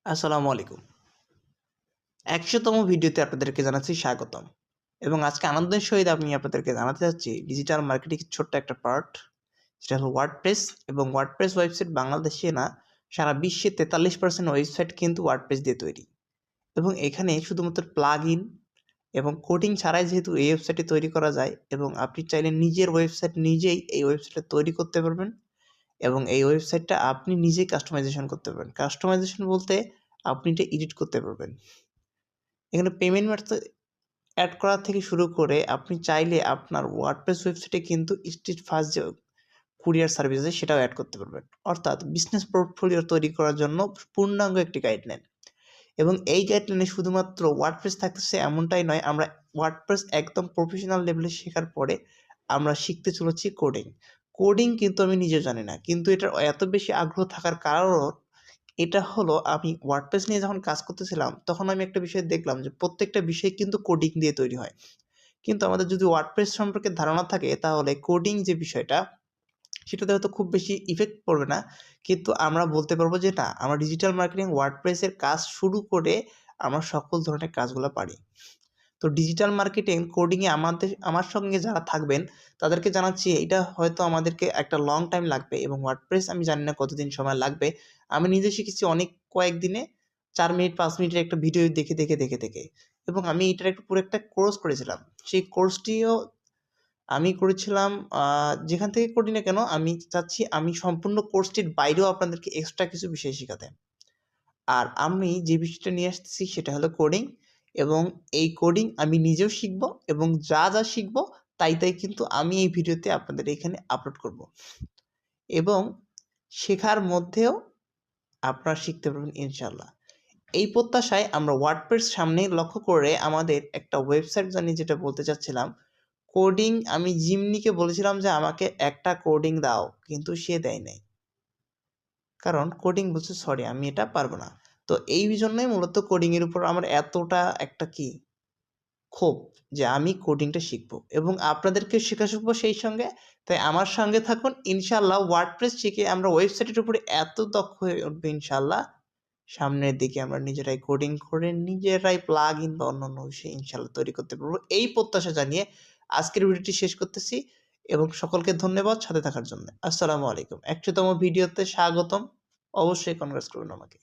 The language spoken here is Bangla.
আসসালামু আলাইকুম। ১০০তম ভিডিওতে আপনাদেরকে জানাচ্ছি স্বাগতম। এবং আজকে আনন্দের সহিত আমি আপনাদেরকে জানাতে চাচ্ছি ডিজিটাল মার্কেটিং এর ছোট্ট একটা পার্ট। সেটা হলো ওয়ার্ডপ্রেস এবং ওয়ার্ডপ্রেস ওয়েবসাইট বাংলাদেশে না সারা বিশ্বে 43% ওয়েবসাইট কিন্তু ওয়ার্ডপ্রেস দিয়ে তৈরি। এবং এখানে শুধুমাত্র প্লাগইন এবং কোডিং ছাড়াই যেহেতু এই ওয়েবসাইটটি তৈরি করা যায় এবং আপনি চাইলে নিজের ওয়েবসাইট নিজেই এই ওয়েবসাইটটা তৈরি করতে পারবেন এবং এই ওয়েবসাইটটা আপনি নিজেই কাস্টমাইজেশন করতে পারবেন। কাস্টমাইজেশন বলতে আপনি এটা এডিট করতে পারবেন। এখানে পেমেন্ট মেথড এড করা থেকে শুরু করে আপনি চাইলে আপনার ওয়ার্ডপ্রেস ওয়েবসাইটে কিন্তু স্ট্রিট ফাস্ট যে কুরিয়ার সার্ভিস আছে সেটাও এড করতে পারবেন। অর্থাৎ বিজনেস পোর্টফোলিও তৈরি করার জন্য পূর্ণাঙ্গ একটি গাইডলাইন। এবং এই গাইডলাইনে শুধুমাত্র ওয়ার্ডপ্রেস থাকতেছে এমনটাই নয়, আমরা ওয়ার্ডপ্রেস একদম প্রফেশনাল লেভেলে শেখার পরে আমরা শিখতে চলেছি কোডিং। কোডিং কিন্তু আমি নিজেও জানি না। কিন্তু এটার এত বেশি আগ্রহ থাকার কারণ এটা হলো আমি ওয়ার্ডপ্রেস নিয়ে যখন কাজ করতেছিলাম, তখন আমি একটা বিষয় দেখলাম যে প্রত্যেকটা বিষয় কিন্তু কোডিং দিয়ে তৈরি হয়। কিন্তু আমাদের যদি ওয়ার্ডপ্রেস সম্পর্কে ধারণা থাকে তাহলে কোডিং যে বিষয়টা সেটাতে হয়তো খুব বেশি ইফেক্ট পড়বে না। কিন্তু আমরা বলতে পারবো যে না, আমরা ডিজিটাল মার্কেটিং ওয়ার্ডপ্রেসের কাজ শুরু করে আমরা সকল ধরনের কাজগুলা পারি। তো ডিজিটাল মার্কেটিং কোডিংয়ে আমার সঙ্গে যারা থাকবেন তাদেরকে জানাচ্ছি এটা হয়তো আমাদেরকে একটা লং টাইম লাগবে এবং ওয়ার্ডপ্রেস আমি জানি না কতদিন সময় লাগবে। আমি নিজে শিখেছি অনেক কয়েকদিনে ৪ মিনিট ৫ মিনিটের একটা ভিডিও দেখে এবং আমি এটার পুরো একটা কোর্স করেছিলাম। সেই কোর্সটিও আমি করেছিলাম যেখান থেকে করি না কেন আমি চাচ্ছি আমি সম্পূর্ণ কোর্সটির বাইরেও আপনাদেরকে এক্সট্রা কিছু বিষয় শিখাতে। আর আমি যে বিষয়টা নিয়ে আসতেছি সেটা হলো কোডিং এবং এই কোডিং আমি নিজেও শিখব এবং যা শিখব তাই কিন্তু আমি এই ভিডিওতে আপনাদের এখানে আপলোড করব। এবং শেখার মধ্যেও আপনারা শিখতে পারবেন ইনশাআল্লাহ। এই প্রত্যাশায় আমরা ওয়ার্ডপ্রেস সামনে লক্ষ্য করে আমাদের একটা ওয়েবসাইট জানিয়ে যেটা বলতে চাচ্ছিলাম, কোডিং আমি জিমনিকে বলেছিলাম যে আমাকে একটা কোডিং দাও, কিন্তু সে দেয় নাই। কারণ কোডিং বলছে সরি আমি এটা পারবো না। তো এই জন্যই মূলত কোডিং এর উপর আমার এতটা একটা ক্ষোভ যে আমি কোডিংটা শিখবো এবং আপনাদেরকে শিখবো সেই সঙ্গে। তাই আমার সঙ্গে থাকুন। ইনশাআল্লাহ ওয়ার্ডপ্রেস শিখে আমরা ওয়েবসাইটের উপরে এত দক্ষ হয়ে উঠবো ইনশাআল্লাহ। সামনের দিকে আমরা নিজেরাই কোডিং করে নিজেরাই প্লাগইন বা অন্যান্য বিষয় ইনশাআল্লাহ তৈরি করতে পারবো। এই প্রত্যাশা জানিয়ে আজকের ভিডিওটি শেষ করতেছি এবং সকলকে ধন্যবাদ সাথে থাকার জন্য। আসসালামু আলাইকুম। ১০০তম ভিডিওতে স্বাগতম। অবশ্যই কনগ্রেস করবেন আমাকে।